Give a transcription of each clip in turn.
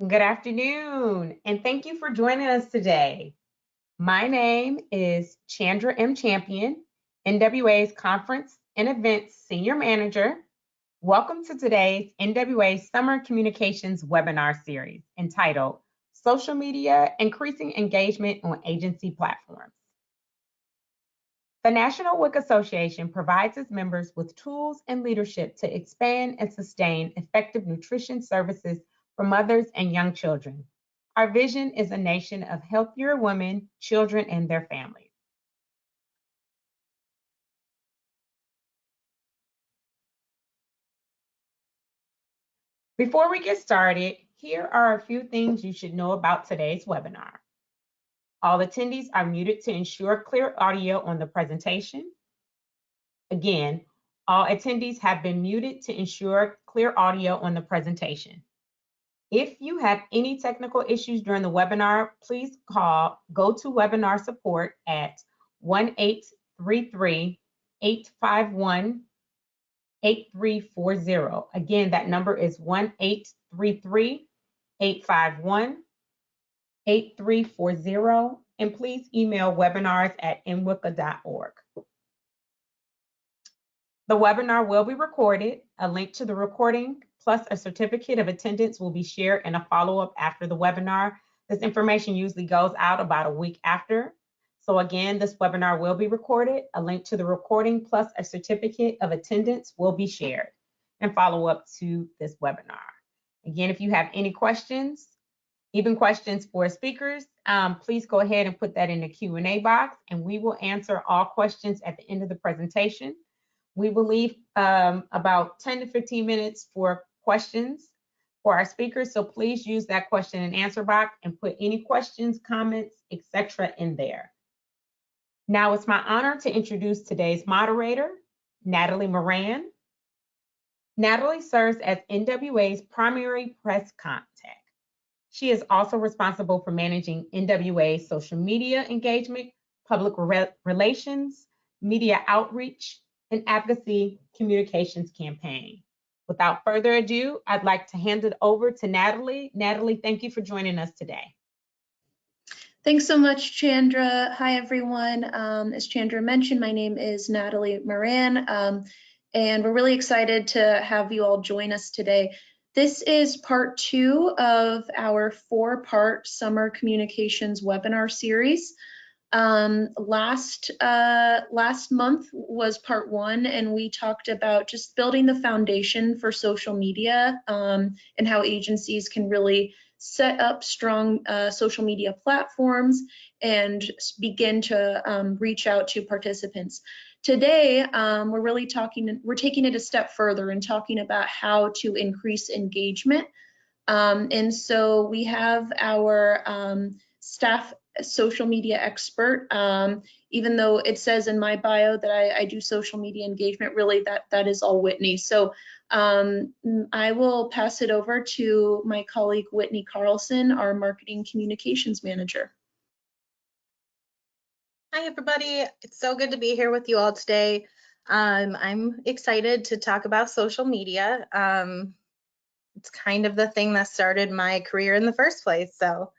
Good afternoon, and thank you for joining us today. My name is Chandra M. Champion, NWA's Conference and Events Senior Manager. Welcome to today's NWA Summer Communications webinar series entitled Social Media Increasing Engagement on Agency Platforms. The National WIC Association provides its members with tools and leadership to expand and sustain effective nutrition services for mothers and young children. Our vision is a nation of healthier women, children, and their families. Before we get started, here are a few things you should know about today's webinar. All attendees are muted to ensure clear audio on the presentation. Again, all attendees have been muted to ensure clear audio on the presentation. If you have any technical issues during the webinar, please call GoToWebinar support at 1-833-851-8340. Again, that number is 1-833-851-8340. And please email webinars@nwica.org. The webinar will be recorded. A link to the recording plus a certificate of attendance will be shared in a follow-up after the webinar. This information usually goes out about a week after. So again, this webinar will be recorded. A link to the recording plus a certificate of attendance will be shared and follow up to this webinar. Again, if you have any questions, even questions for speakers, please go ahead and put that in the Q&A box and we will answer all questions at the end of the presentation. We will leave about 10 to 15 minutes for questions for our speakers. So please use that question and answer box and put any questions, comments, etc. in there. Now it's my honor to introduce today's moderator, Natalie Moran. Natalie serves as NWA's primary press contact. She is also responsible for managing NWA's social media engagement, public relations, media outreach, and advocacy communications campaign. Without further ado, I'd like to hand it over to Natalie. Natalie, thank you for joining us today. Thanks so much, Chandra. Hi, everyone. As Chandra mentioned, my name is Natalie Moran, and we're really excited to have you all join us today. This is part 2 of our 4-part summer communications webinar series. Last month was part 1, and we talked about just building the foundation for social media and how agencies can really set up strong social media platforms and begin to reach out to participants. Today, we're taking it a step further and talking about how to increase engagement. And so we have our staff social media expert. Even though it says in my bio that I do social media engagement, really that is all Whitney. So I will pass it over to my colleague Whitney Carlson, our marketing communications manager. Hi everybody, it's so good to be here with you all today. I'm excited to talk about social media. It's kind of the thing that started my career in the first place. So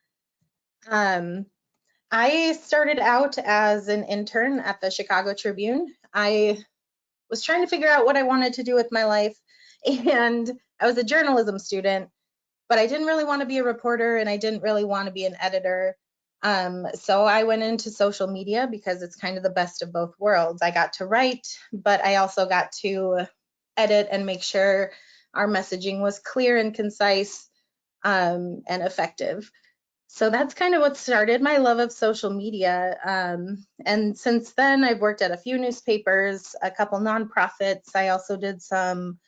I started out as an intern at the Chicago Tribune. I was trying to figure out what I wanted to do with my life, and I was a journalism student, but I didn't really want to be a reporter and I didn't really want to be an editor. So I went into social media because it's kind of the best of both worlds. I got to write, but I also got to edit and make sure our messaging was clear and concise and effective. So that's kind of what started my love of social media. And since then, I've worked at a few newspapers, a couple nonprofits. I also did some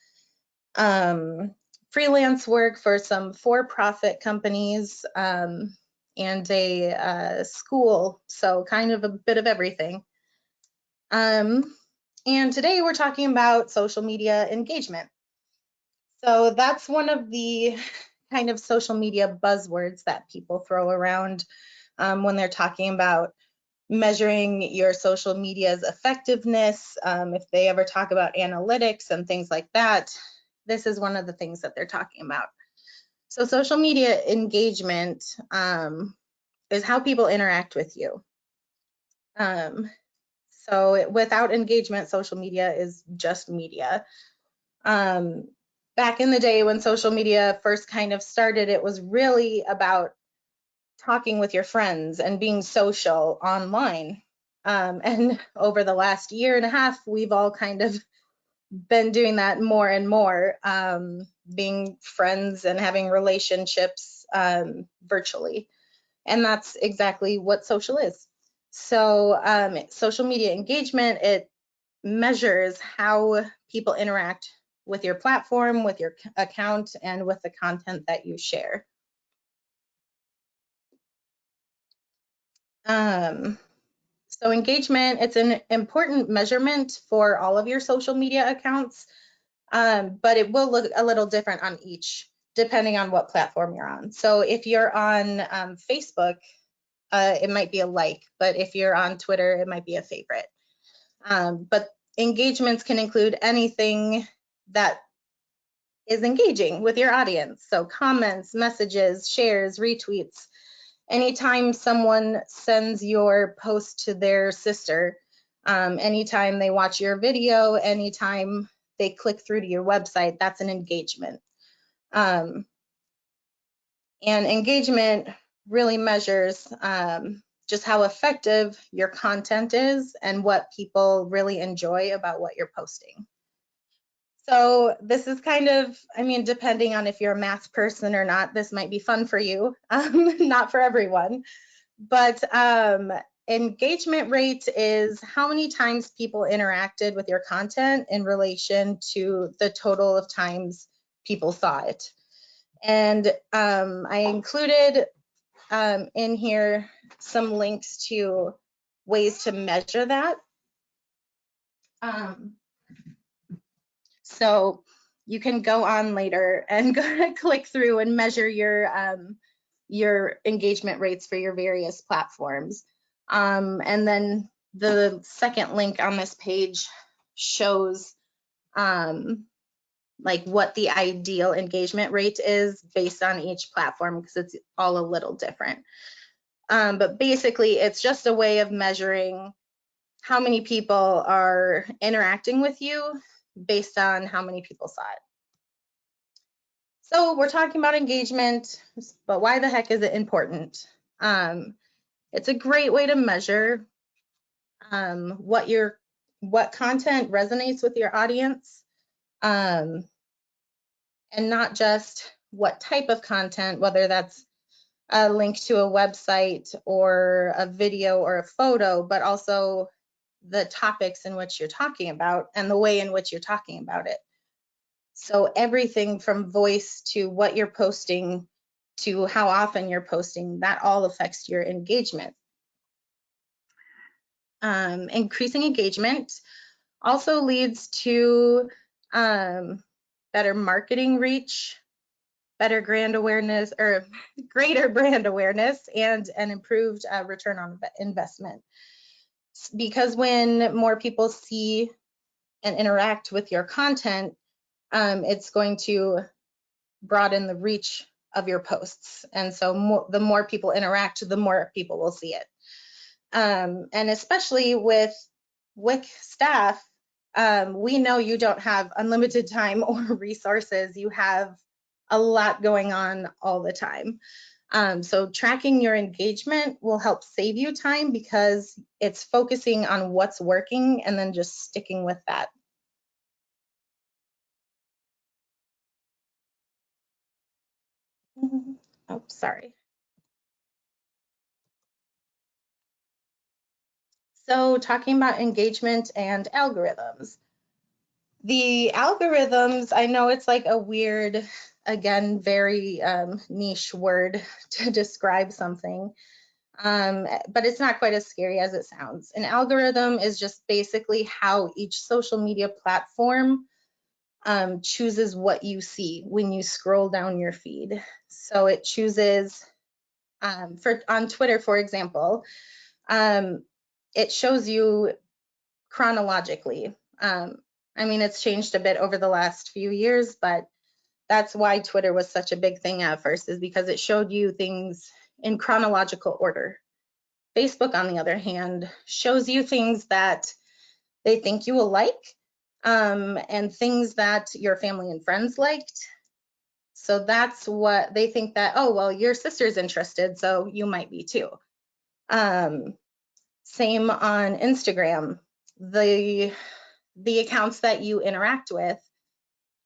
freelance work for some for-profit companies and a school. So kind of a bit of everything. And today we're talking about social media engagement. So that's one of the kind of social media buzzwords that people throw around when they're talking about measuring your social media's effectiveness. If they ever talk about analytics and things like that, this is one of the things that they're talking about. So social media engagement is how people interact with you. So without engagement, social media is just media. Back in the day when social media first kind of started, it was really about talking with your friends and being social online. And over the last year and a half, we've all kind of been doing that more and more, being friends and having relationships virtually. And that's exactly what social is. So social media engagement, it measures how people interact with your platform, with your account, and with the content that you share. So engagement, it's an important measurement for all of your social media accounts, but it will look a little different on each, depending on what platform you're on. So if you're on Facebook, it might be a like, but if you're on Twitter, it might be a favorite. But engagements can include anything that is engaging with your audience. So comments, messages, shares, retweets. Anytime someone sends your post to their sister, anytime they watch your video, anytime they click through to your website, that's an engagement. And engagement really measures just how effective your content is and what people really enjoy about what you're posting. So this is kind of, I mean, depending on if you're a math person or not, this might be fun for you, not for everyone. But engagement rate is how many times people interacted with your content in relation to the total of times people saw it. And I included in here some links to ways to measure that. So you can go on later and click through and measure your engagement rates for your various platforms. And then the second link on this page shows like what the ideal engagement rate is based on each platform, because it's all a little different. But basically, it's just a way of measuring how many people are interacting with you based on how many people saw it. So we're talking about engagement, but why the heck is it important? It's a great way to measure what content resonates with your audience, and not just what type of content, whether that's a link to a website or a video or a photo, but also the topics in which you're talking about and the way in which you're talking about it. So everything from voice to what you're posting to how often you're posting, that all affects your engagement. Increasing engagement also leads to better marketing reach, better brand awareness, or greater brand awareness, and an improved return on investment. Because when more people see and interact with your content, it's going to broaden the reach of your posts. And so the more people interact, the more people will see it. And especially with WIC staff, we know you don't have unlimited time or resources. You have a lot going on all the time. So tracking your engagement will help save you time because it's focusing on what's working and then just sticking with that. Oh, sorry. So talking about engagement and algorithms. The algorithms, I know it's like a weird, again, very niche word to describe something, but it's not quite as scary as it sounds. An algorithm is just basically how each social media platform chooses what you see when you scroll down your feed. So it chooses, on Twitter, for example, it shows you chronologically. I mean, it's changed a bit over the last few years, but That's why Twitter was such a big thing at first, is because it showed you things in chronological order. Facebook, on the other hand, shows you things that they think you will like, and things that your family and friends liked. So that's what they think, that, oh, well, your sister's interested, so you might be too. Same on Instagram. The accounts that you interact with,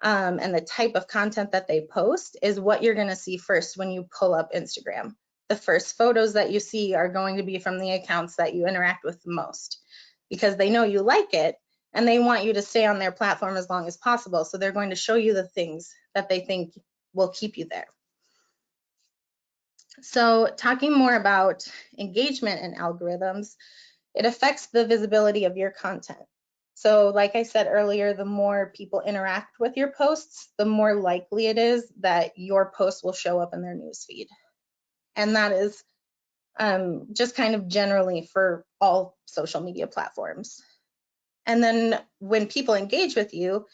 and the type of content that they post is what you're going to see first when you pull up Instagram. The first photos that you see are going to be from the accounts that you interact with the most, because they know you like it and they want you to stay on their platform as long as possible. So they're going to show you the things that they think will keep you there. So talking more about engagement and algorithms, it affects the visibility of your content. So like I said earlier, the more people interact with your posts, the more likely it is that your post will show up in their newsfeed. And that is just kind of generally for all social media platforms. And then when people engage with you,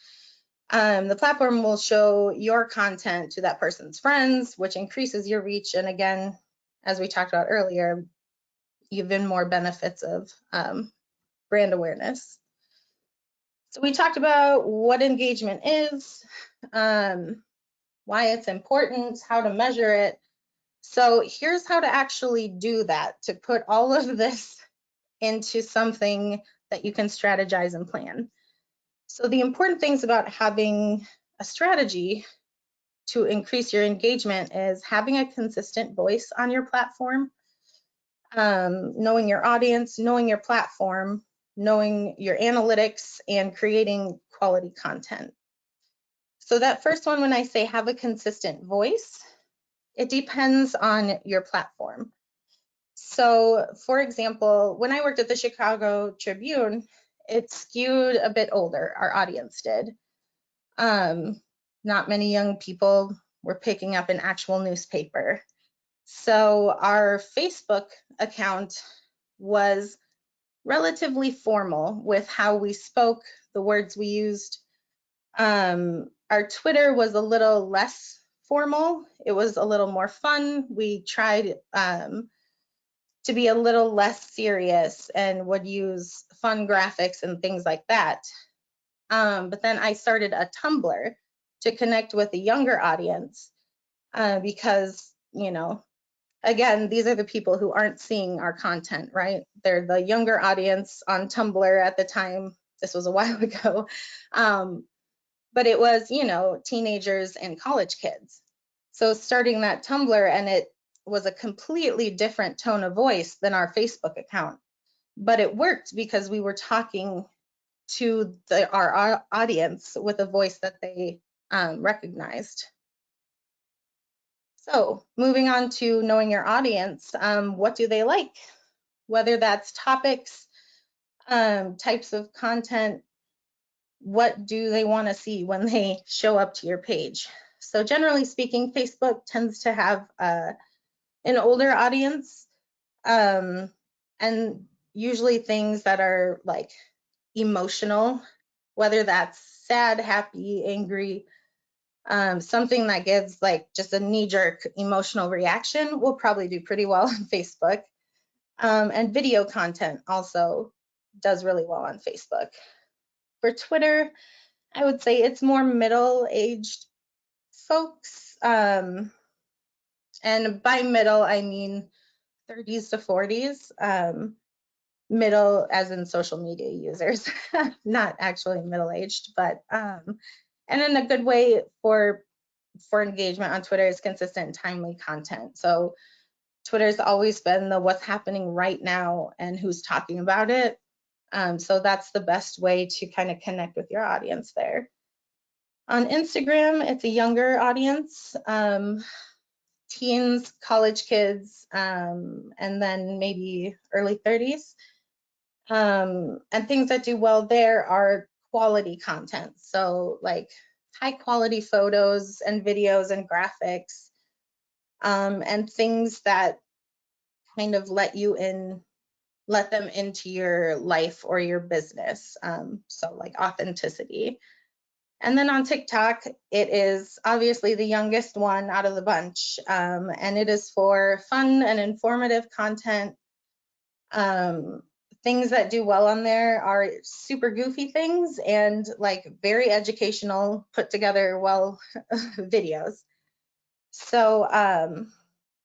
the platform will show your content to that person's friends, which increases your reach. And again, as we talked about earlier, even more benefits of brand awareness. So we talked about what engagement is, why it's important, how to measure it. So here's how to actually do that, to put all of this into something that you can strategize and plan. So the important things about having a strategy to increase your engagement is having a consistent voice on your platform, knowing your audience, knowing your platform, knowing your analytics, and creating quality content. So that first one, when I say have a consistent voice, it depends on your platform. So for example, when I worked at the Chicago Tribune, it skewed a bit older, our audience did. Not many young people were picking up an actual newspaper. So our Facebook account was relatively formal with how we spoke, the words we used. Our Twitter was a little less formal. It was a little more fun. We tried to be a little less serious and would use fun graphics and things like that. But then I started a Tumblr to connect with a younger audience because, you know, again, these are the people who aren't seeing our content, right? They're the younger audience on Tumblr at the time. This was a while ago. But it was, you know, teenagers and college kids. So starting that Tumblr, and it was a completely different tone of voice than our Facebook account. But it worked because we were talking to our audience with a voice that they recognized. So moving on to knowing your audience, what do they like? Whether that's topics, types of content, what do they want to see when they show up to your page? So generally speaking, Facebook tends to have an older audience, and usually things that are like emotional, whether that's sad, happy, angry, something that gives like just a knee-jerk emotional reaction will probably do pretty well on Facebook. And video content also does really well on Facebook. For Twitter, I would say it's more middle-aged folks. And by middle, I mean 30s to 40s. Middle as in social media users, not actually middle-aged, but and in a good way for engagement on Twitter is consistent and timely content. So Twitter's always been the what's happening right now and who's talking about it. So that's the best way to kind of connect with your audience there. On Instagram, it's a younger audience, teens, college kids, and then maybe early 30s. And things that do well there are quality content. So like high quality photos and videos and graphics, and things that kind of let them into your life or your business. So like authenticity. And then on TikTok, it is obviously the youngest one out of the bunch, and it is for fun and informative content. Things that do well on there are super goofy things and like very educational, put together well videos. So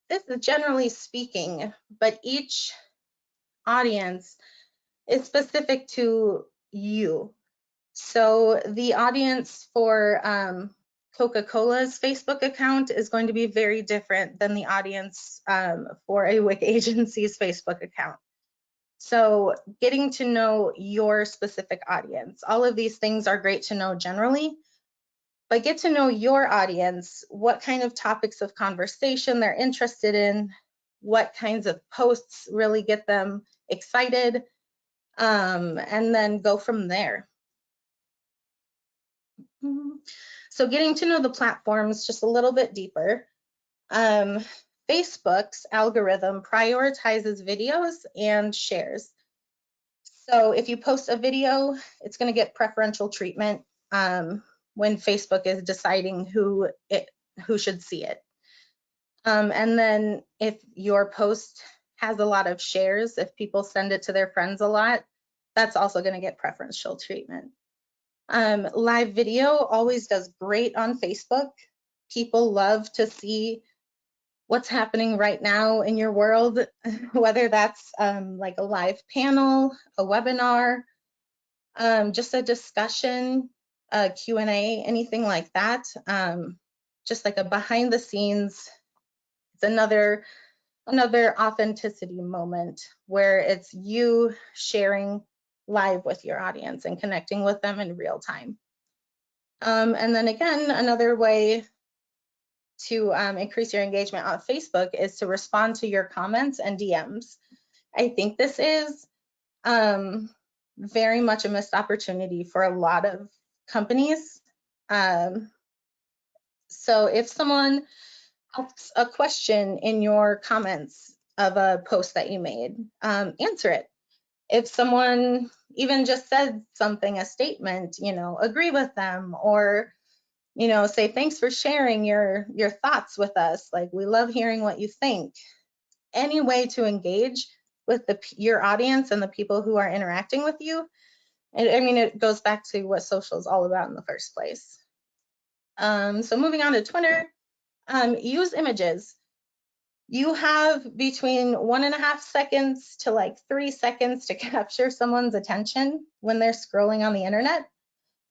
this is generally speaking, but each audience is specific to you. So the audience for Coca-Cola's Facebook account is going to be very different than the audience for a WIC agency's Facebook account. So getting to know your specific audience, all of these things are great to know generally, but get to know your audience, what kind of topics of conversation they're interested in, what kinds of posts really get them excited, and then go from there. So getting to know the platforms just a little bit deeper. Facebook's algorithm prioritizes videos and shares. So if you post a video, it's going to get preferential treatment when Facebook is deciding who should see it. And then if your post has a lot of shares, if people send it to their friends a lot, that's also going to get preferential treatment. Live video always does great on Facebook. People love to see what's happening right now in your world, whether that's like a live panel, a webinar, just a discussion, a Q&A, anything like that. Just like a behind the scenes, it's another authenticity moment where it's you sharing live with your audience and connecting with them in real time. And then again, another way to increase your engagement on Facebook is to respond to your comments and DMs. I think this is very much a missed opportunity for a lot of companies. So if someone asks a question in your comments of a post that you made, answer it. If someone even just said something, a statement, agree with them, or say thanks for sharing your thoughts with us. Like, we love hearing what you think. Any way to engage with your audience and the people who are interacting with you. And I mean, it goes back to what social is all about in the first place. So moving on to Twitter, use images. You have between 1.5 seconds to like 3 seconds to capture someone's attention when they're scrolling on the internet.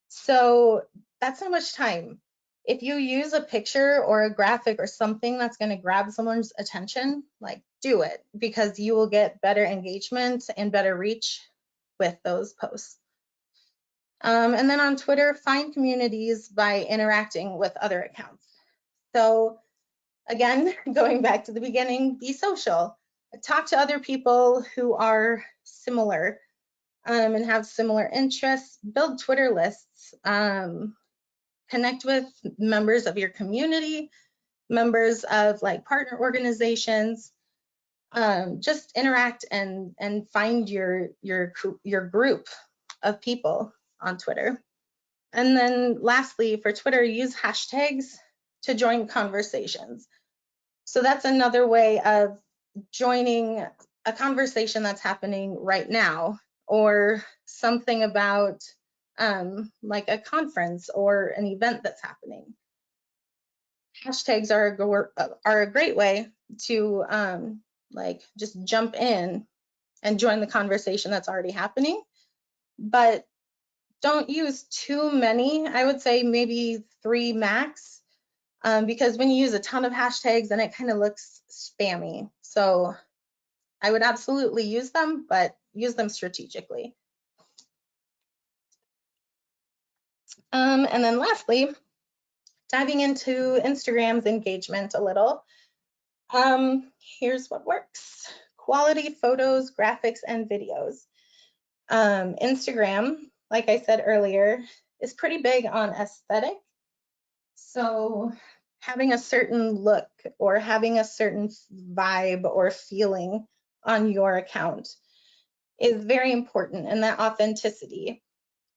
So that's not much time. If you use a picture or a graphic or something that's going to grab someone's attention, like, do it, because you will get better engagement and better reach with those posts. And then on Twitter, find communities by interacting with other accounts. So again, going back to the beginning, be social. Talk to other people who are similar and have similar interests. Build Twitter lists. Connect with members of your community, members of like partner organizations. Just interact and find your group of people on Twitter. And then lastly, for Twitter, use hashtags to join conversations. So that's another way of joining a conversation that's happening right now, or something about like a conference or an event that's happening. Hashtags are a great way to like just jump in and join the conversation that's already happening, but don't use too many. I would say maybe 3 max, because when you use a ton of hashtags, then it kind of looks spammy. So I would absolutely use them, but use them strategically. And then lastly, diving into Instagram's engagement a little. Here's what works. Quality photos, graphics, and videos. Instagram, like I said earlier, is pretty big on aesthetic. So having a certain look or having a certain vibe or feeling on your account is very important, and that authenticity.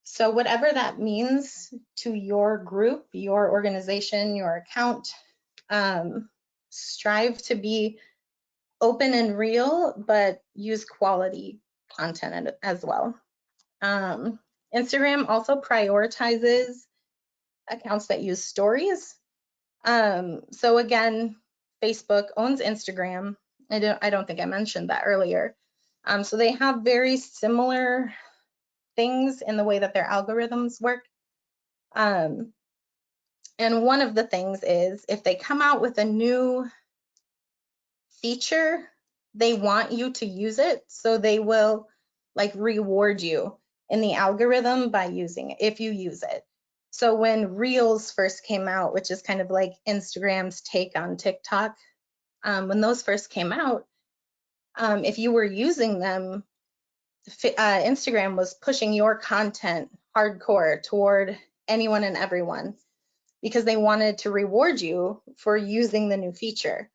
So whatever that means to your group, your organization, your account, strive to be open and real, but use quality content as well. Instagram also prioritizes accounts that use stories. So again, Facebook owns Instagram. I don't think I mentioned that earlier. So they have very similar things in the way that their algorithms work. And one of the things is if they come out with a new feature, they want you to use it. So they will like reward you in the algorithm by using it if you use it. So when Reels first came out, which is kind of like Instagram's take on TikTok, when those first came out, if you were using them, Instagram was pushing your content hardcore toward anyone and everyone because they wanted to reward you for using the new feature.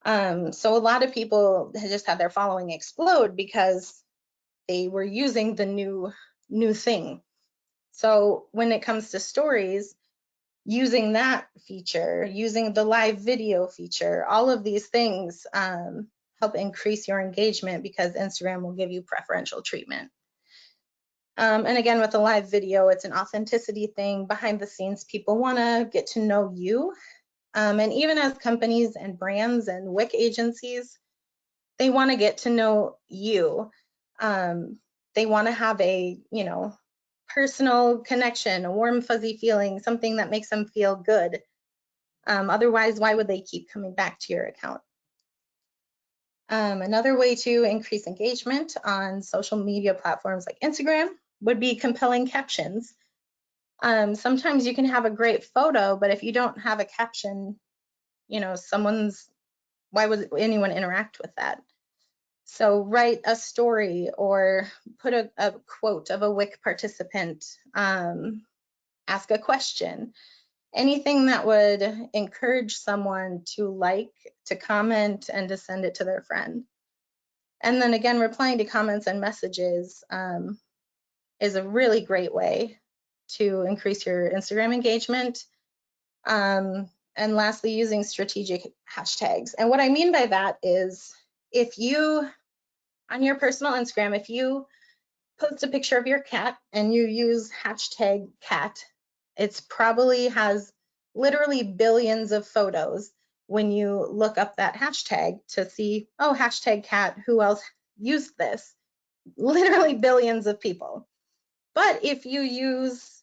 So a lot of people just had their following explode because they were using the new thing. So when it comes to stories, using that feature, using the live video feature, all of these things help increase your engagement because Instagram will give you preferential treatment. And again, with the live video, it's an authenticity thing. Behind the scenes, people want to get to know you. And even as companies and brands and WIC agencies, they want to get to know you. They want to have a, personal connection, a warm, fuzzy feeling, something that makes them feel good. Otherwise, why would they keep coming back to your account? Another way to increase engagement on social media platforms like Instagram would be compelling captions. Sometimes you can have a great photo, but if you don't have a caption, why would anyone interact with that? So write a story or put a quote of a WIC participant, ask a question, anything that would encourage someone to like, to comment, and to send it to their friend. And then again, replying to comments and messages is a really great way to increase your Instagram engagement. And lastly, using strategic hashtags. And what I mean by that is if you, on your personal Instagram, if you post a picture of your cat and you use hashtag cat, it's probably has literally billions of photos when you look up that hashtag to see, oh, hashtag cat, who else used this? Literally billions of people. But if you use,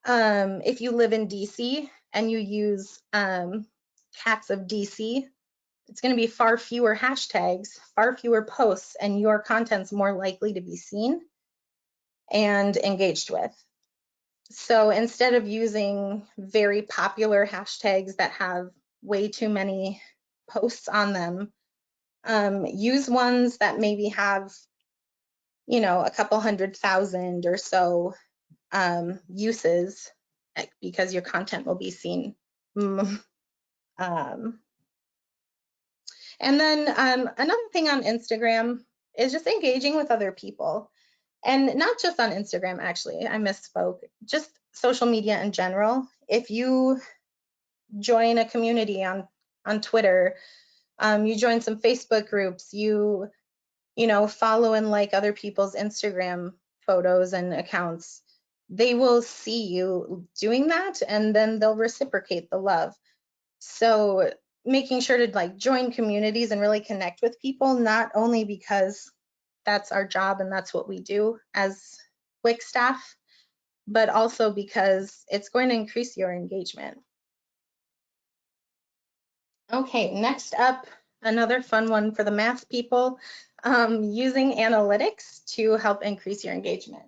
if you live in DC and you use cats of DC, it's going to be far fewer hashtags, far fewer posts, and your content's more likely to be seen and engaged with. So instead of using very popular hashtags that have way too many posts on them, use ones that maybe have, a couple 100,000 or so uses because your content will be seen. And then another thing on Instagram is just engaging with other people. And not just on Instagram, actually, I misspoke, just social media in general. If you join a community on Twitter, you join some Facebook groups, you follow and like other people's Instagram photos and accounts, they will see you doing that and then they'll reciprocate the love. So making sure to join communities and really connect with people, not only because that's our job and that's what we do as WIC staff, but also because it's going to increase your engagement. Okay, next up, another fun one for the math people, using analytics to help increase your engagement.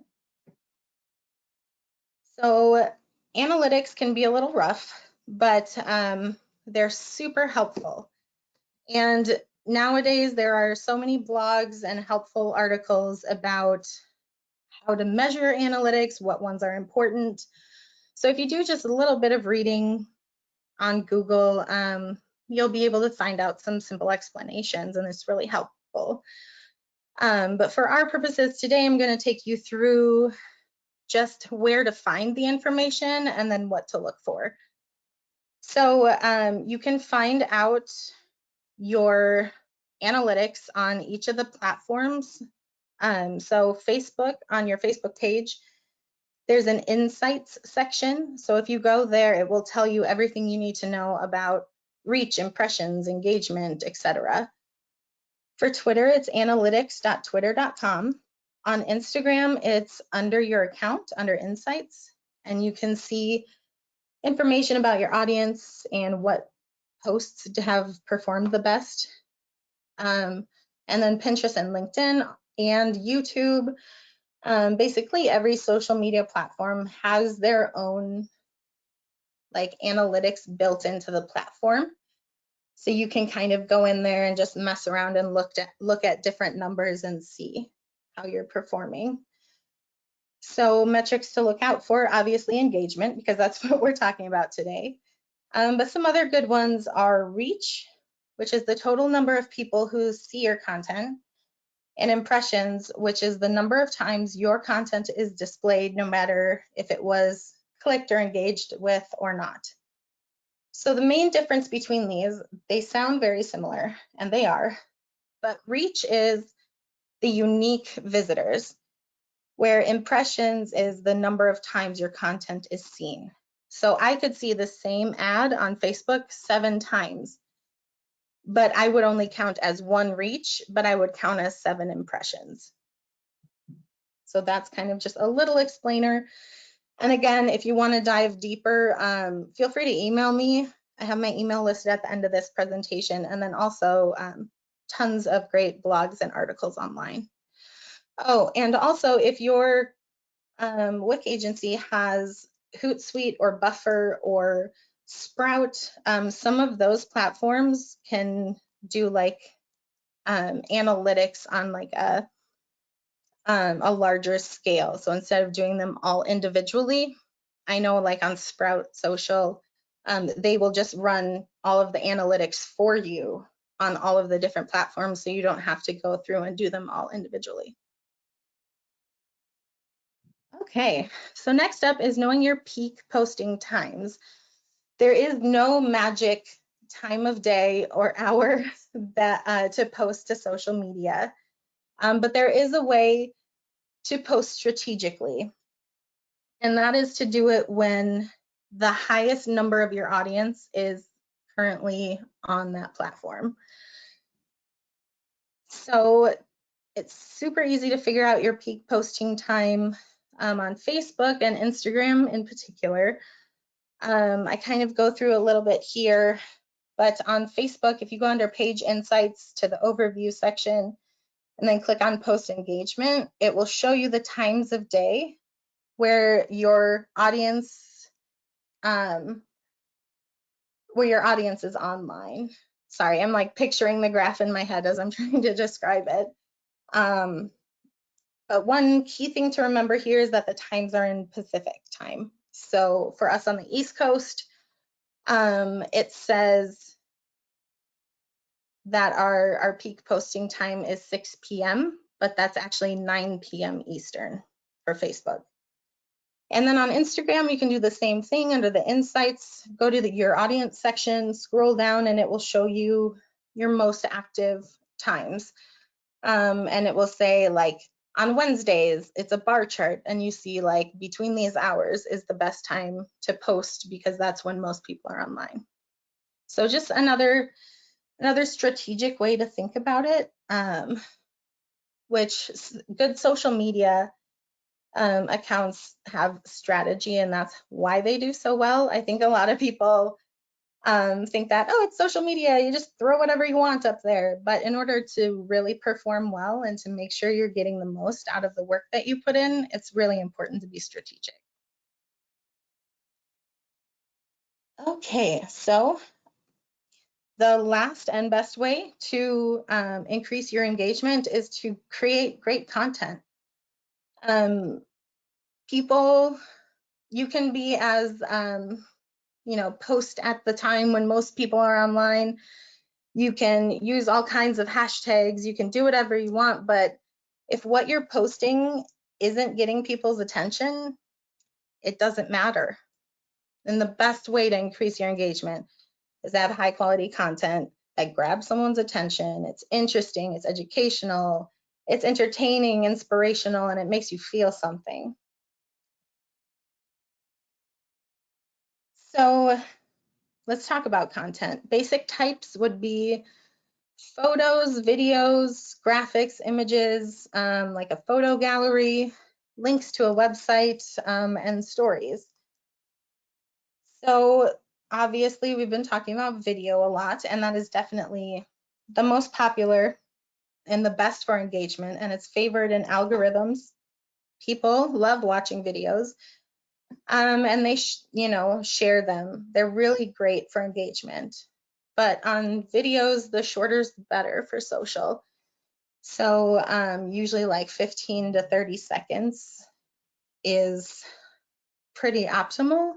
So analytics can be a little rough, but they're super helpful. And nowadays there are so many blogs and helpful articles about how to measure analytics, what ones are important. So if you do just a little bit of reading on Google, you'll be able to find out some simple explanations, and it's really helpful. But for our purposes today, I'm going to take you through just where to find the information and then what to look for. So you can find out your analytics on each of the platforms. So Facebook, on your Facebook page, there's an insights section. So if you go there, it will tell you everything you need to know about reach, impressions, engagement, etc. For Twitter, it's analytics.twitter.com. On Instagram, it's under your account, under insights, and you can see information about your audience and what posts have performed the best. And then Pinterest and LinkedIn and YouTube. Basically, every social media platform has their own like analytics built into the platform. So you can kind of go in there and just mess around and look at different numbers and see how you're performing. So metrics to look out for, obviously engagement, because that's what we're talking about today. But some other good ones are reach, which is the total number of people who see your content, and impressions, which is the number of times your content is displayed, no matter if it was clicked or engaged with or not. So the main difference between these, they sound very similar, and they are, but reach is the unique visitors, where impressions is the number of times your content is seen. So I could see the same ad on Facebook 7 times, but I would only count as 1 reach, but I would count as 7 impressions. So that's kind of just a little explainer. And again, if you want to dive deeper, feel free to email me. I have my email listed at the end of this presentation, and then also tons of great blogs and articles online. Oh, and also if your WIC agency has Hootsuite or Buffer or Sprout, some of those platforms can do like analytics on like a larger scale. So instead of doing them all individually, I know like on Sprout Social, they will just run all of the analytics for you on all of the different platforms, so you don't have to go through and do them all individually. Okay, so next up is knowing your peak posting times. There is no magic time of day or hour that to post to social media, but there is a way to post strategically, and that is to do it when the highest number of your audience is currently on that platform. So it's super easy to figure out your peak posting time on Facebook and Instagram in particular. I kind of go through a little bit here, but on Facebook, if you go under page insights to the overview section and then click on post engagement, it will show you the times of day where your audience is online. Sorry, I'm like picturing the graph in my head as I'm trying to describe it. But one key thing to remember here is that the times are in Pacific time. So for us on the East Coast, it says that our peak posting time is 6 p.m., but that's actually 9 p.m. Eastern for Facebook. And then on Instagram, you can do the same thing under the insights, go to your audience section, scroll down, and it will show you your most active times. And it will say like on Wednesdays, it's a bar chart, and you see like between these hours is the best time to post because that's when most people are online. So just another strategic way to think about it, which good social media accounts have strategy, and that's why they do so well. I think a lot of people think that, oh, it's social media, you just throw whatever you want up there. But in order to really perform well and to make sure you're getting the most out of the work that you put in, it's really important to be strategic. Okay, so the last and best way to increase your engagement is to create great content. People, you can be as, post at the time when most people are online. You can use all kinds of hashtags. You can do whatever you want, but if what you're posting isn't getting people's attention, it doesn't matter. And the best way to increase your engagement is to have high quality content that grabs someone's attention. It's interesting, it's educational, it's entertaining, inspirational, and it makes you feel something. So let's talk about content. Basic types would be photos, videos, graphics, images, like a photo gallery, links to a website, and stories. So obviously we've been talking about video a lot, and that is definitely the most popular and the best for engagement, and it's favored in algorithms. People love watching videos, and they share them. They're really great for engagement. But on videos, the shorter is better for social. So usually like 15 to 30 seconds is pretty optimal.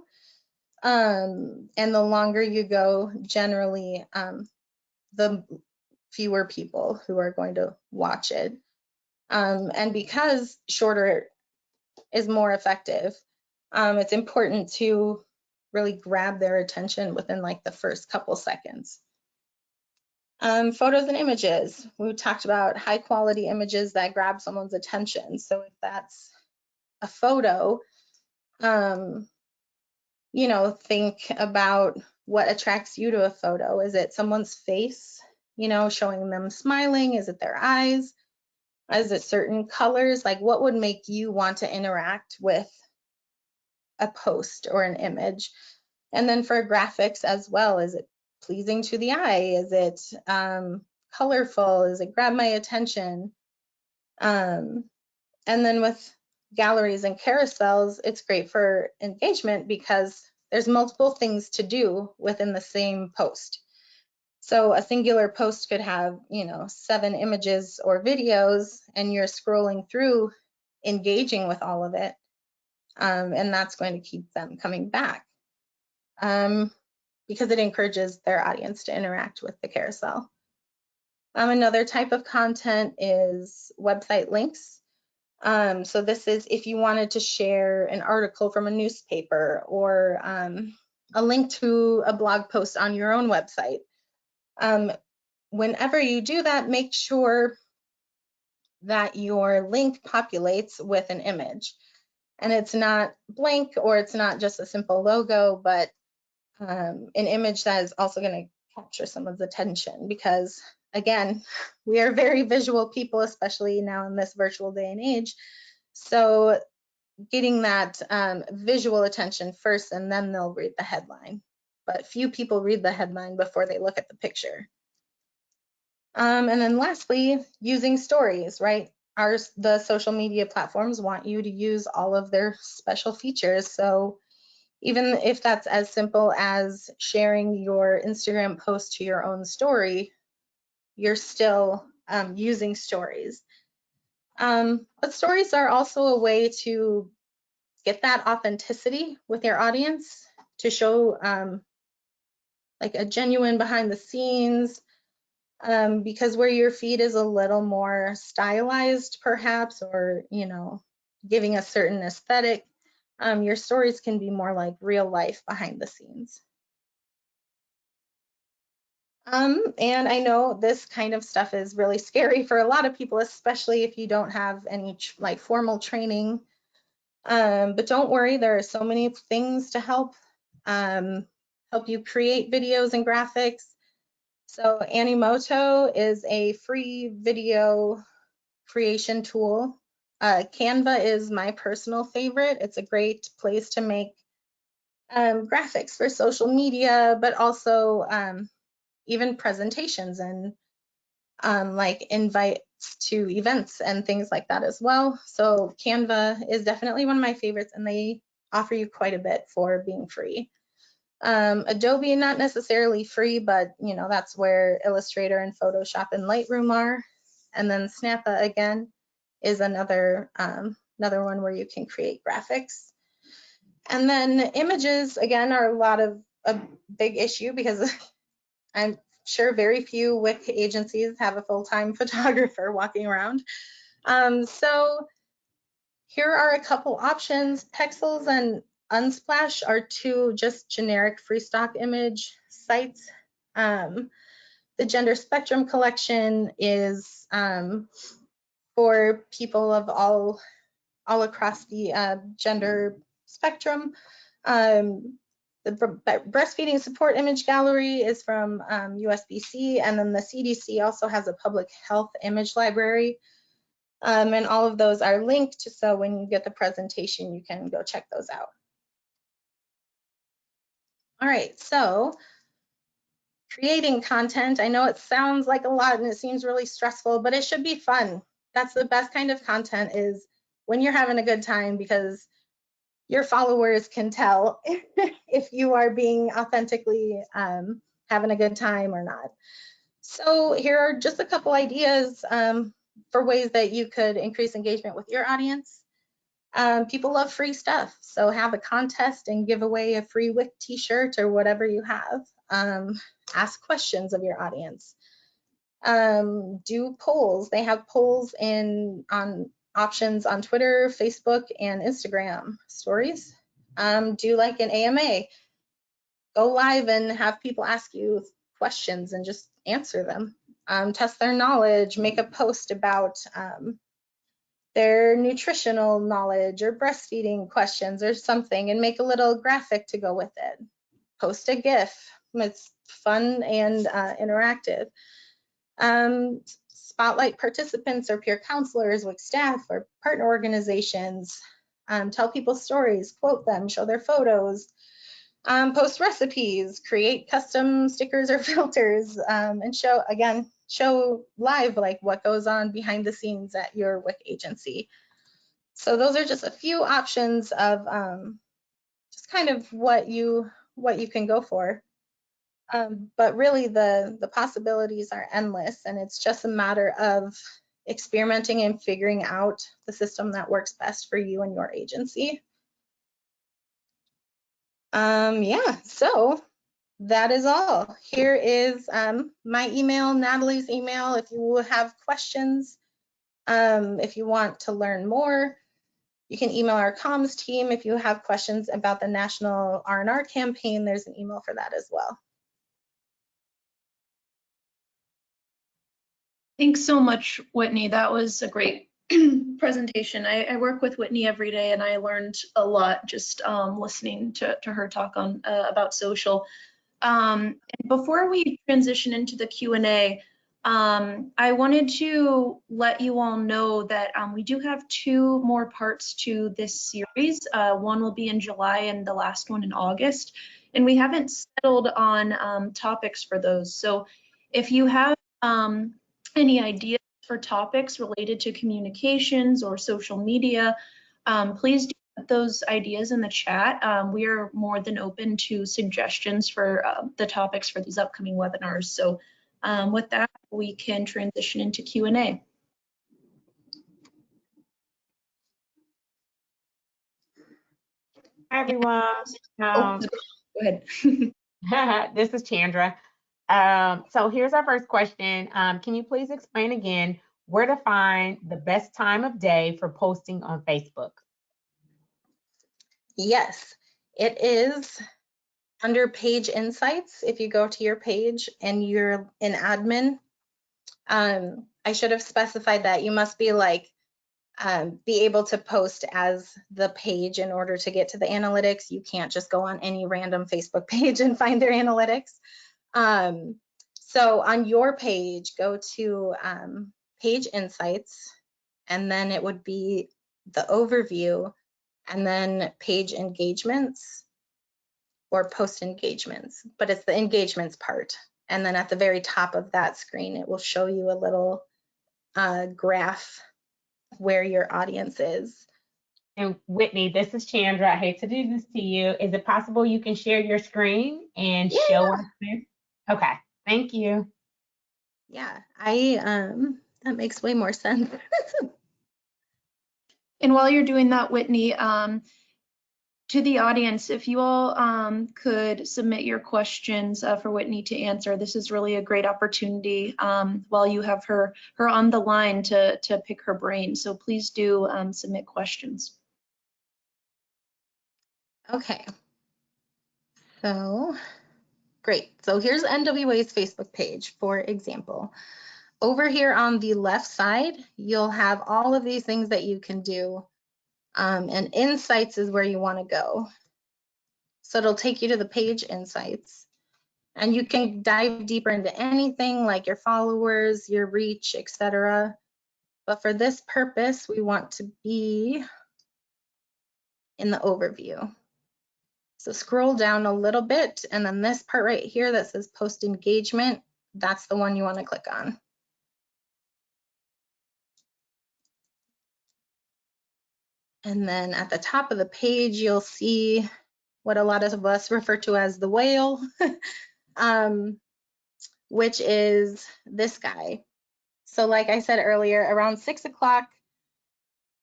And the longer you go, generally, the fewer people who are going to watch it. And because shorter is more effective, it's important to really grab their attention within like the first couple seconds. Photos and images. We talked about high quality images that grab someone's attention. So if that's a photo, think about what attracts you to a photo. Is it someone's face, showing them smiling? Is it their eyes? Is it certain colors? Like what would make you want to interact with a post or an image? And then for graphics as well, is it pleasing to the eye? Is it colorful? Is it grab my attention? And then with galleries and carousels, it's great for engagement because there's multiple things to do within the same post. So a singular post could have, 7 images or videos, and you're scrolling through, engaging with all of it. And that's going to keep them coming back because it encourages their audience to interact with the carousel. Another type of content is website links. So this is if you wanted to share an article from a newspaper or a link to a blog post on your own website. Whenever you do that, make sure that your link populates with an image. And it's not blank or it's not just a simple logo, but an image that is also going to capture someone's attention because, again, we are very visual people, especially now in this virtual day and age. So getting that visual attention first, and then they'll read the headline. But few people read the headline before they look at the picture. And then lastly, using stories, right? The social media platforms want you to use all of their special features. So even if that's as simple as sharing your Instagram post to your own story, you're still using stories. But stories are also a way to get that authenticity with your audience, to show like a genuine behind the scenes, because where your feed is a little more stylized perhaps, or giving a certain aesthetic, your stories can be more like real life behind the scenes. And I know this kind of stuff is really scary for a lot of people, especially if you don't have any like formal training. But don't worry, there are so many things to help you create videos and graphics. So Animoto is a free video creation tool. Canva is my personal favorite. It's a great place to make graphics for social media, but also even presentations and like invites to events and things like that as well. So Canva is definitely one of my favorites, and they offer you quite a bit for being free. Adobe, not necessarily free, but that's where Illustrator and Photoshop and Lightroom are. And then Snappa again is another one where you can create graphics. And then images again are a big issue because I'm sure very few WIC agencies have a full-time photographer walking around. So Here are a couple options. Pexels and Unsplash are two just generic free stock image sites. The Gender Spectrum Collection is for people of all across the gender spectrum. The Breastfeeding Support Image Gallery is from USBC, and then the CDC also has a public health image library. And all of those are linked, so when you get the presentation, you can go check those out. All right, so creating content. I know it sounds like a lot and it seems really stressful, but it should be fun. That's the best kind of content, is when you're having a good time, because your followers can tell if you are being authentically having a good time or not. So here are just a couple ideas for ways that you could increase engagement with your audience. People love free stuff, so have a contest and give away a free WIC t-shirt or whatever you have. Ask questions of your audience. Do polls. They have polls on options on Twitter, Facebook, and Instagram stories. Do like an AMA. Go live and have people ask you questions and just answer them. Test their knowledge. Make a post about their nutritional knowledge or breastfeeding questions or something, and make a little graphic to go with it. Post a GIF. It's fun and interactive. Spotlight participants or peer counselors with staff or partner organizations. Tell people stories, quote them, show their photos. Post recipes, create custom stickers or filters, and show live like what goes on behind the scenes at your WIC agency. So those are just a few options of just kind of what you can go for. But really the possibilities are endless, and it's just a matter of experimenting and figuring out the system that works best for you and your agency. Yeah, so that is all. Here is my email, Natalie's email, if you have questions. If you want to learn more, you can email our comms team. If you have questions about the National R&R campaign, there's an email for that as well. Thanks so much, Whitney. That was a great presentation. I work with Whitney every day, and I learned a lot just listening to her talk on about social. And before we transition into the Q&A, I wanted to let you all know that we do have 2 more parts to this series. One will be in July and the last one in August. And we haven't settled on topics for those. So if you have any ideas for topics related to communications or social media, please do put those ideas in the chat. We are more than open to suggestions for the topics for these upcoming webinars. So with that, we can transition into Q&A. Hi, everyone. Go ahead. This is Chandra. So here's our first question. Can you please explain again where to find the best time of day for posting on Facebook? Yes, it is under Page Insights. If you go to your page and you're an admin, I should have specified that you must be like be able to post as the page in order to get to the analytics. You can't just go on any random Facebook page and find their analytics. So on your page, go to Page Insights, and then it would be the overview, and then page engagements or post engagements, but it's the engagements part. And then at the very top of that screen, it will show you a little graph where your audience is. And Whitney, this is Chandra. I hate to do this to you. Is it possible you can share your screen and show us this? Okay, thank you. Yeah, that makes way more sense. And while you're doing that, Whitney, To the audience, if you all could submit your questions for Whitney to answer, this is really a great opportunity while you have her on the line to pick her brain. So please do submit questions. Okay. So great. So here's NWA's Facebook page, for example. Over here on the left side, you'll have all of these things that you can do. And insights is where you want to go. So it'll take you to the page insights. And you can dive deeper into anything like your followers, your reach, etc. But for this purpose, we want to be in the overview. So scroll down a little bit, and then this part right here that says post engagement, that's the one you want to click on. And then at the top of the page, you'll see what a lot of us refer to as the whale, which is this guy. So like I said earlier, around 6 o'clock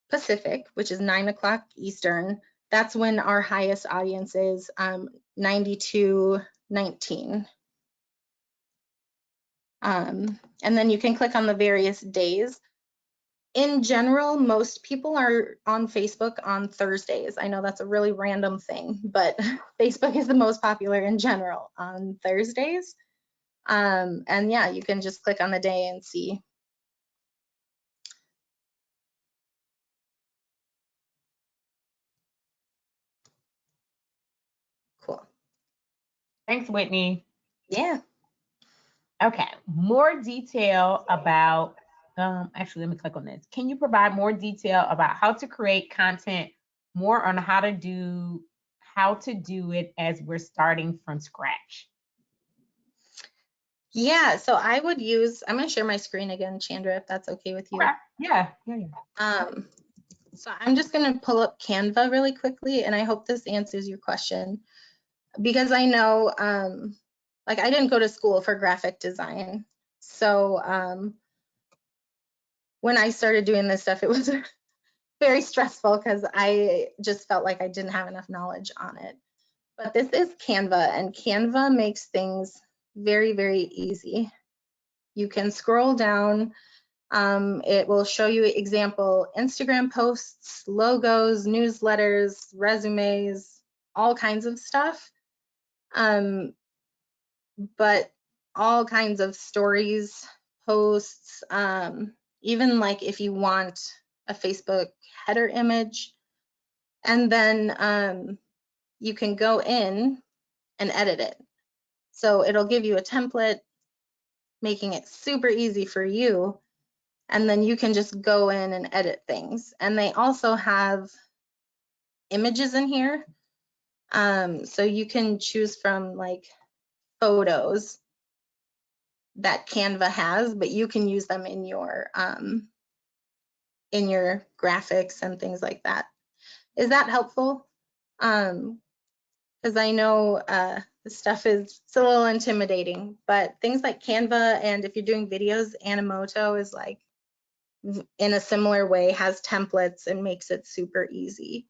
Pacific, which is 9 o'clock Eastern, that's when our highest audience is, 9219. And then you can click on the various days. In general, most people are on Facebook on Thursdays. I know that's a really random thing, but Facebook is the most popular in general on Thursdays. And yeah, you can just click on the day and see. Cool. Thanks, Whitney. Yeah. Okay, more detail about, actually, let me click on this. Can you provide more detail about how to create content, more on how to do it as we're starting from scratch? Yeah, so I would use, I'm going to share my screen again, Chandra, if that's okay with you. Okay. Yeah. So I'm just going to pull up Canva really quickly, and I hope this answers your question, because I know, like, I didn't go to school for graphic design. So when I started doing this stuff, it was very stressful because I just felt like I didn't have enough knowledge on it. But this is Canva, and Canva makes things very, very easy. You can scroll down. It will show you example Instagram posts, logos, newsletters, resumes, all kinds of stuff. But all kinds of stories, posts, even like if you want a Facebook header image, and then you can go in and edit it. So it'll give you a template, making it super easy for you. And then you can just go in and edit things. And they also have images in here. So you can choose from like photos that Canva has, but you can use them in your graphics and things like that. Is that helpful? Because I know this stuff it's a little intimidating, but things like Canva, and if you're doing videos, Animoto is like in a similar way, has templates and makes it super easy.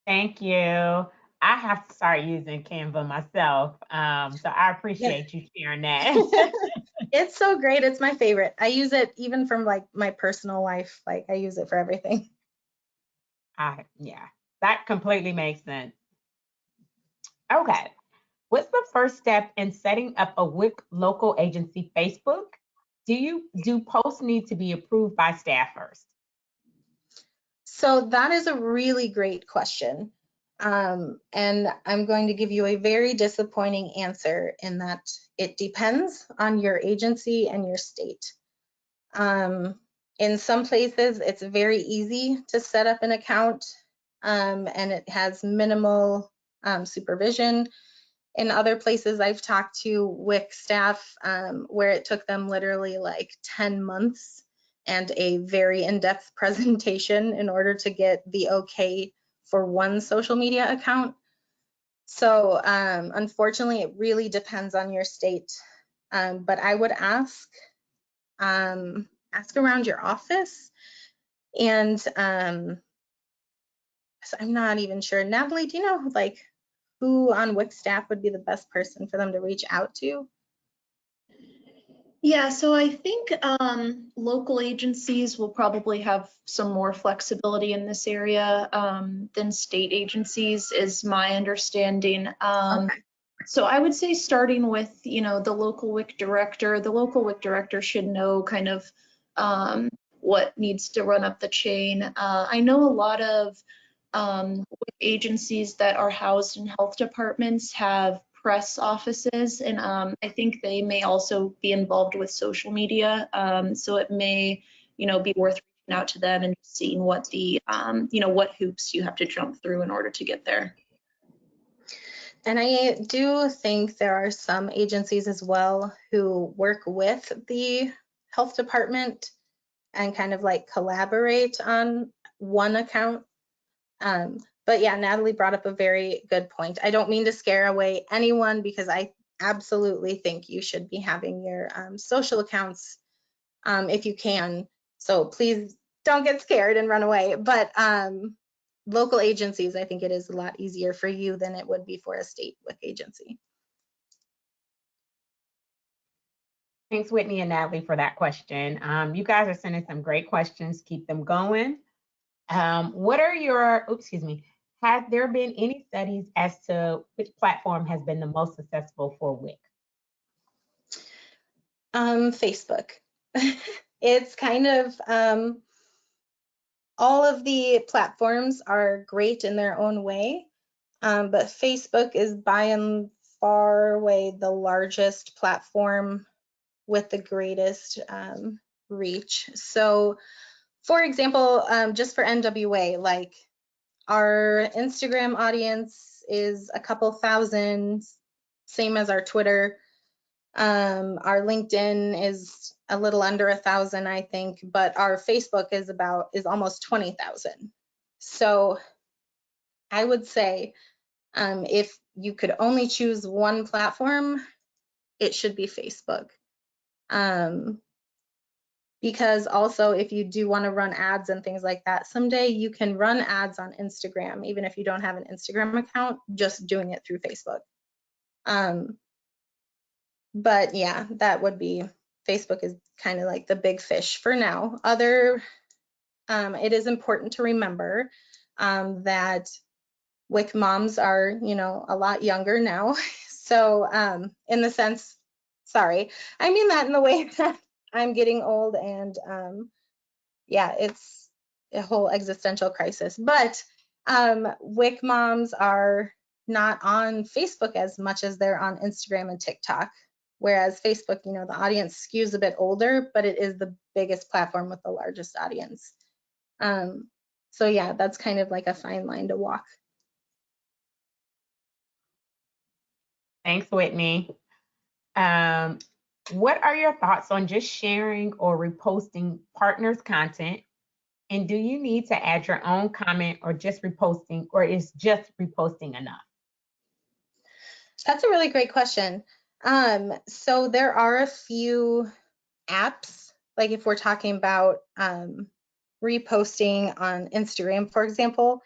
Thank you. I have to start using Canva myself. So I appreciate you sharing that. It's so great. It's my favorite. I use it even from like my personal life. Like I use it for everything. Yeah, that completely makes sense. Okay. What's the first step in setting up a WIC local agency Facebook? Do posts need to be approved by staff first? So that is a really great question. And I'm going to give you a very disappointing answer in that it depends on your agency and your state. In some places, it's very easy to set up an account and it has minimal supervision. In other places I've talked to WIC staff where it took them literally like 10 months and a very in-depth presentation in order to get the okay for one social media account. So unfortunately, it really depends on your state. But I would ask ask around your office. And so I'm not even sure. Natalie, do you know like who on WIC staff would be the best person for them to reach out to? Yeah, so I think local agencies will probably have some more flexibility in this area than state agencies, is my understanding. Okay. So I would say starting with, the local WIC director. The local WIC director should know kind of what needs to run up the chain. I know a lot of WIC agencies that are housed in health departments have press offices, and I think they may also be involved with social media. So it may, be worth reaching out to them and seeing what the, what hoops you have to jump through in order to get there. And I do think there are some agencies as well who work with the health department and kind of like collaborate on one account. But yeah, Natalie brought up a very good point. I don't mean to scare away anyone, because I absolutely think you should be having your social accounts if you can. So please don't get scared and run away. But local agencies, I think it is a lot easier for you than it would be for a state WIC agency. Thanks, Whitney and Natalie, for that question. You guys are sending some great questions. Keep them going. What are your, has there been any studies as to which platform has been the most successful for WIC? Facebook. It's kind of, all of the platforms are great in their own way, but Facebook is by and far away the largest platform with the greatest reach. So for example, just for NWA, like our Instagram audience is a couple thousand, same as our Twitter. Our LinkedIn is a little under 1,000, I think, but our Facebook is almost 20,000. So I would say if you could only choose one platform, it should be Facebook. Because also if you do want to run ads and things like that, someday you can run ads on Instagram, even if you don't have an Instagram account, just doing it through Facebook. But yeah, that would be, Facebook is kind of like the big fish for now. It is important to remember that WIC moms are, a lot younger now. So in the sense, sorry, I mean that in the way that I'm getting old, and yeah, it's a whole existential crisis. But WIC moms are not on Facebook as much as they're on Instagram and TikTok. Whereas Facebook, the audience skews a bit older, but it is the biggest platform with the largest audience. So yeah, that's kind of like a fine line to walk. Thanks, Whitney. What are your thoughts on just sharing or reposting partners' content? And do you need to add your own comment or just reposting, or is just reposting enough? That's a really great question. So there are a few apps, like if we're talking about reposting on Instagram, for example,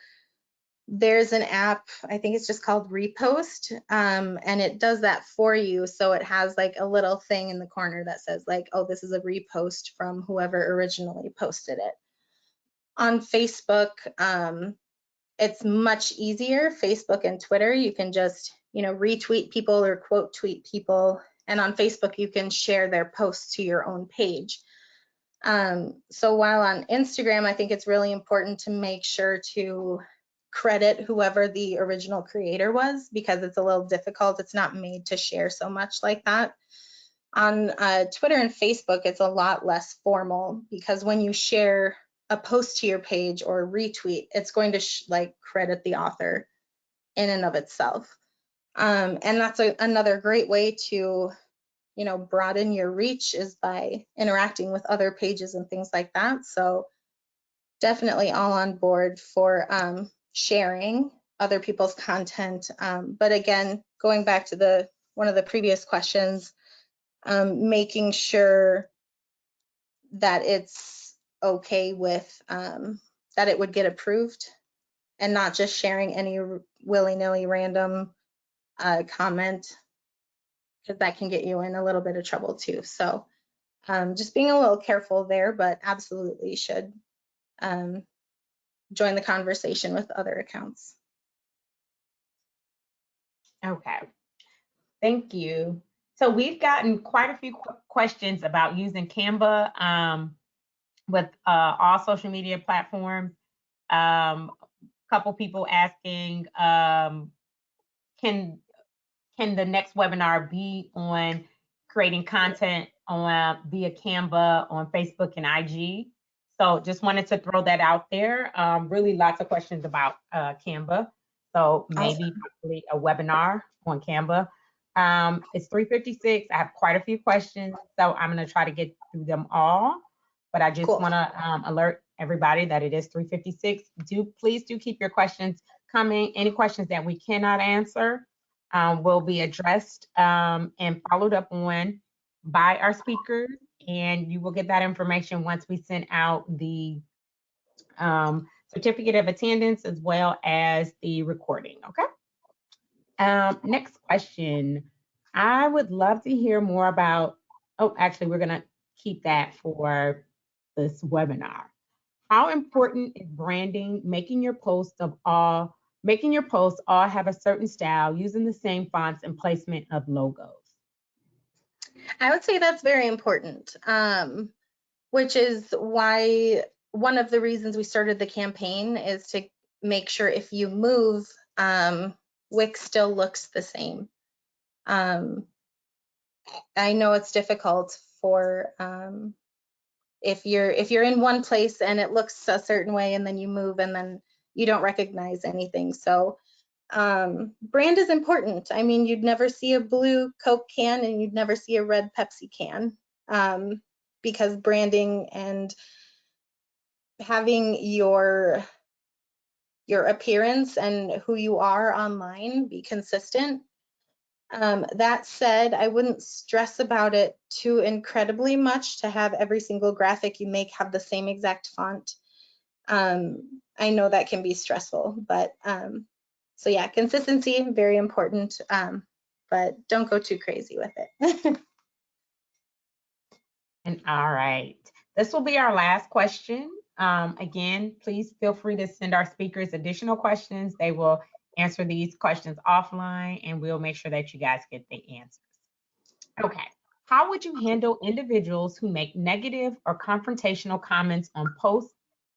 there's an app, I think it's just called Repost, and it does that for you. So it has like a little thing in the corner that says like, oh, this is a repost from whoever originally posted it. On Facebook, it's much easier. Facebook and Twitter, you can just, retweet people or quote tweet people. And on Facebook, you can share their posts to your own page. So while on Instagram, I think it's really important to make sure to credit whoever the original creator was, because it's a little difficult. It's not made to share so much like that. On Twitter and Facebook, it's a lot less formal, because when you share a post to your page or retweet, it's going to credit the author in and of itself. And that's another great way to broaden your reach, is by interacting with other pages and things like that. So definitely all on board for sharing other people's content. But again, going back to one of the previous questions, making sure that it's okay with, that it would get approved, and not just sharing any willy-nilly random comment, because that can get you in a little bit of trouble too. So just being a little careful there, but absolutely should join the conversation with other accounts. Okay, thank you. So we've gotten quite a few questions about using Canva with all social media platforms. Couple people asking, can the next webinar be on creating content on via Canva on Facebook and IG? So just wanted to throw that out there. Really lots of questions about Canva. So maybe possibly a webinar on Canva. It's 3:56. I have quite a few questions, so I'm going to try to get through them all. But I just want to alert everybody that it is 3:56. Please keep your questions coming. Any questions that we cannot answer will be addressed and followed up on by our speakers, and you will get that information once we send out the certificate of attendance as well as the recording. Okay. Next question. I would love to hear more about, oh, actually, we're going to keep that for this webinar. How important is branding, making your posts all have a certain style, using the same fonts and placement of logos? I would say that's very important, which is why one of the reasons we started the campaign is to make sure if you move, WIC still looks the same. I know it's difficult for if you're in one place and it looks a certain way and then you move and then you don't recognize anything. So brand is important. I mean, you'd never see a blue Coke can and you'd never see a red Pepsi can, because branding and having your appearance and who you are online be consistent. That said, I wouldn't stress about it too incredibly much to have every single graphic you make have the same exact font. I know that can be stressful, but so yeah, consistency, very important, but don't go too crazy with it. And all right, this will be our last question. Again, please feel free to send our speakers additional questions. They will answer these questions offline and we'll make sure that you guys get the answers. Okay, how would you handle individuals who make negative or confrontational comments on posts,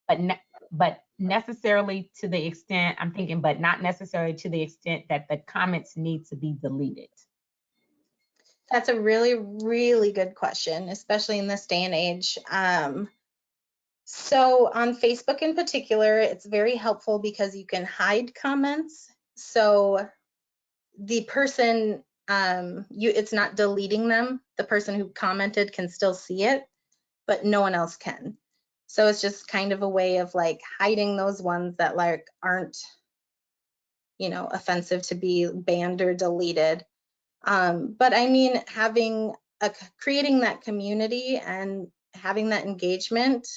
but necessarily to the extent, I'm thinking, but not necessarily to the extent that the comments need to be deleted? That's a really, really good question, especially in this day and age. So on Facebook in particular, it's very helpful because you can hide comments. So the person, it's not deleting them. The person who commented can still see it, but no one else can. So it's just kind of a way of like hiding those ones that like aren't, offensive to be banned or deleted. But I mean, creating that community and having that engagement,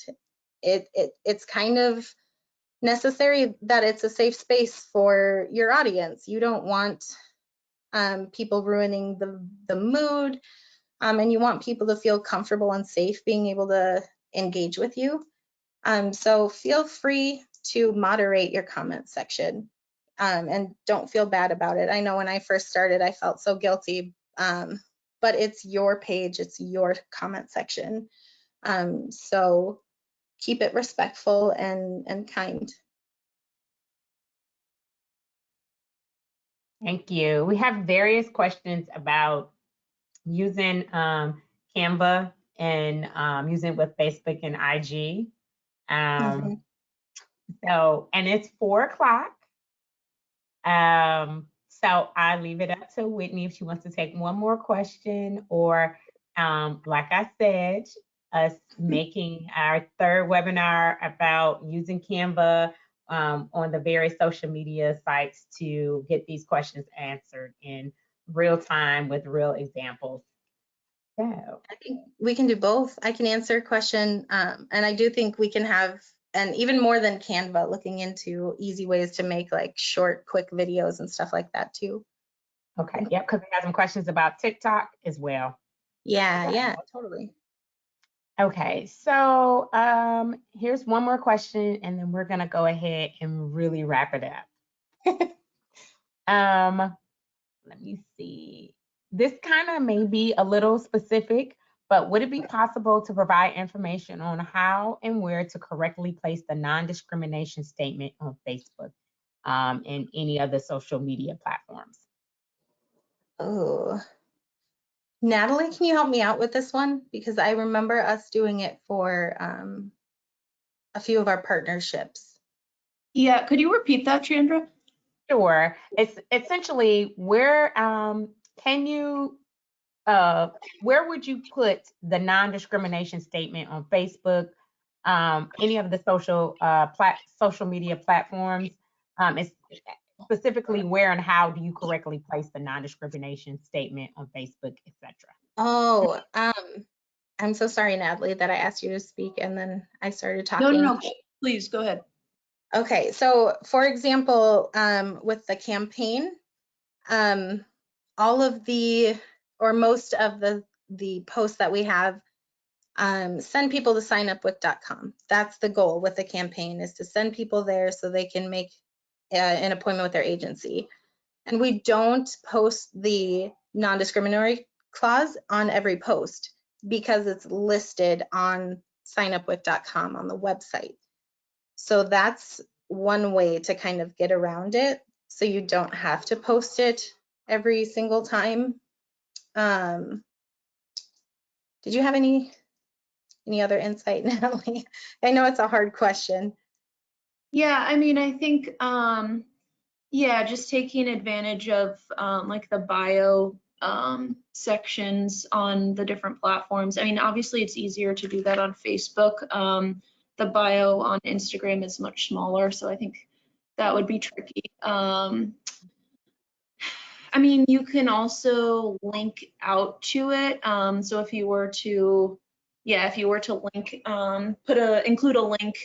it's kind of necessary that it's a safe space for your audience. You don't want people ruining the mood, and you want people to feel comfortable and safe being able to engage with you. So feel free to moderate your comment section, and don't feel bad about it. I know when I first started, I felt so guilty, but it's your page, it's your comment section. So keep it respectful and kind. Thank you. We have various questions about using Canva and using it with Facebook and IG. So, and it's 4 o'clock. So I leave it up to Whitney if she wants to take one more question, or like I said, us making our 3rd webinar about using Canva on the various social media sites to get these questions answered in real time with real examples. go? I think we can do both. I can answer a question, and I do think we can have, and even more than Canva, looking into easy ways to make like short, quick videos and stuff like that too. Okay, yep, because we have some questions about TikTok as well. Yeah, yeah, totally. Okay, so here's one more question, and then we're gonna go ahead and really wrap it up. Let me see. This kind of may be a little specific, but would it be possible to provide information on how and where to correctly place the non-discrimination statement on Facebook and any other social media platforms? Oh, Natalie, can you help me out with this one? Because I remember us doing it for a few of our partnerships. Yeah, could you repeat that, Chandra? Sure. It's essentially can you where would you put the non-discrimination statement on Facebook, any of the social media platforms? It's specifically where and how do you correctly place the non-discrimination statement on Facebook, etc. Oh, I'm so sorry, Natalie, that I asked you to speak and then I started No, talking. no, please go ahead. Okay, so for example, with the campaign, all of the, or most of the posts that we have send people to signupwic.com. That's the goal with the campaign, is to send people there so they can make an appointment with their agency. And we don't post the non-discriminatory clause on every post because it's listed on signupwic.com on the website. So that's one way to kind of get around it, so you don't have to post it every single time. Did you have any other insight, Natalie? I know it's a hard question. Yeah, I mean, I think, yeah, just taking advantage of like the bio sections on the different platforms. I mean, obviously it's easier to do that on Facebook. The bio on Instagram is much smaller, so I think that would be tricky. I mean, you can also link out to it. So if you were to, yeah, if you were to link, include a link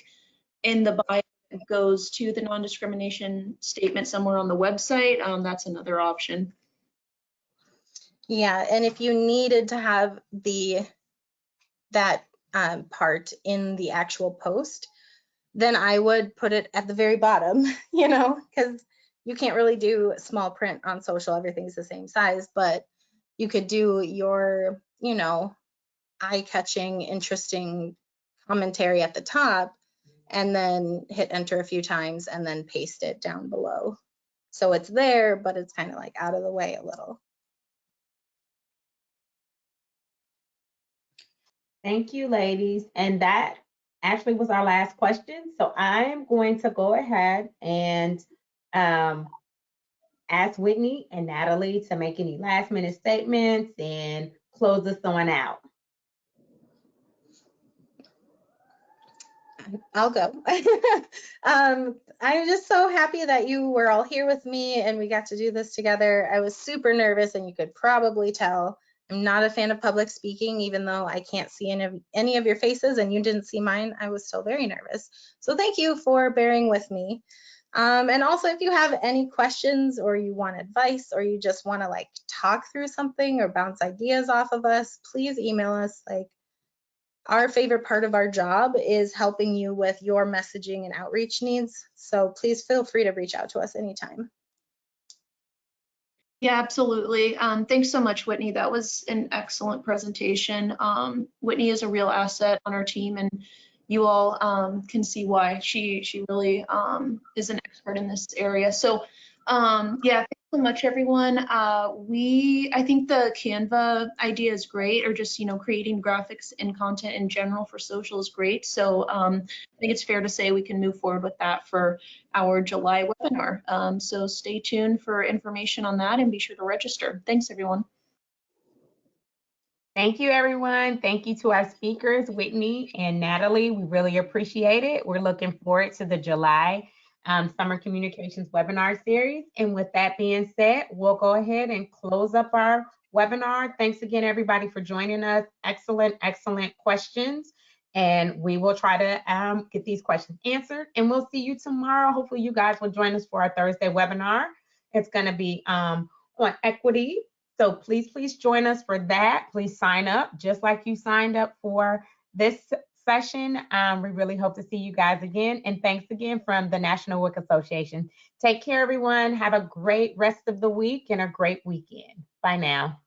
in the bio that goes to the non-discrimination statement somewhere on the website, that's another option. Yeah, and if you needed to have that part in the actual post, then I would put it at the very bottom, because you can't really do small print on social. Everything's the same size, but you could do your, eye-catching, interesting commentary at the top, and then hit enter a few times and then paste it down below. So it's there, but it's kind of like out of the way a little. Thank you, ladies. And that actually was our last question. So I am going to go ahead and ask Whitney and Natalie to make any last minute statements and close us on out. I'll go. I'm just so happy that you were all here with me and we got to do this together. I was super nervous, and you could probably tell I'm not a fan of public speaking. Even though I can't see any of your faces and you didn't see mine, I was still very nervous. So thank you for bearing with me. And also, if you have any questions or you want advice or you just want to like talk through something or bounce ideas off of us, please email us. Like, our favorite part of our job is helping you with your messaging and outreach needs. So please feel free to reach out to us anytime. Yeah, absolutely. Thanks so much, Whitney. That was an excellent presentation. Whitney is a real asset on our team, and you all can see why. She really is an expert in this area. So yeah, thanks so much, everyone. I think the Canva idea is great, or just creating graphics and content in general for social is great. So I think it's fair to say we can move forward with that for our July webinar. So stay tuned for information on that and be sure to register. Thanks, everyone. Thank you, everyone. Thank you to our speakers, Whitney and Natalie. We really appreciate it. We're looking forward to the July Summer Communications webinar series. And with that being said, we'll go ahead and close up our webinar. Thanks again, everybody, for joining us. Excellent, excellent questions. And we will try to get these questions answered. And we'll see you tomorrow. Hopefully you guys will join us for our Thursday webinar. It's going to be on equity. So please join us for that. Please sign up just like you signed up for this session. We really hope to see you guys again. And thanks again from the National WIC Association. Take care, everyone. Have a great rest of the week and a great weekend. Bye now.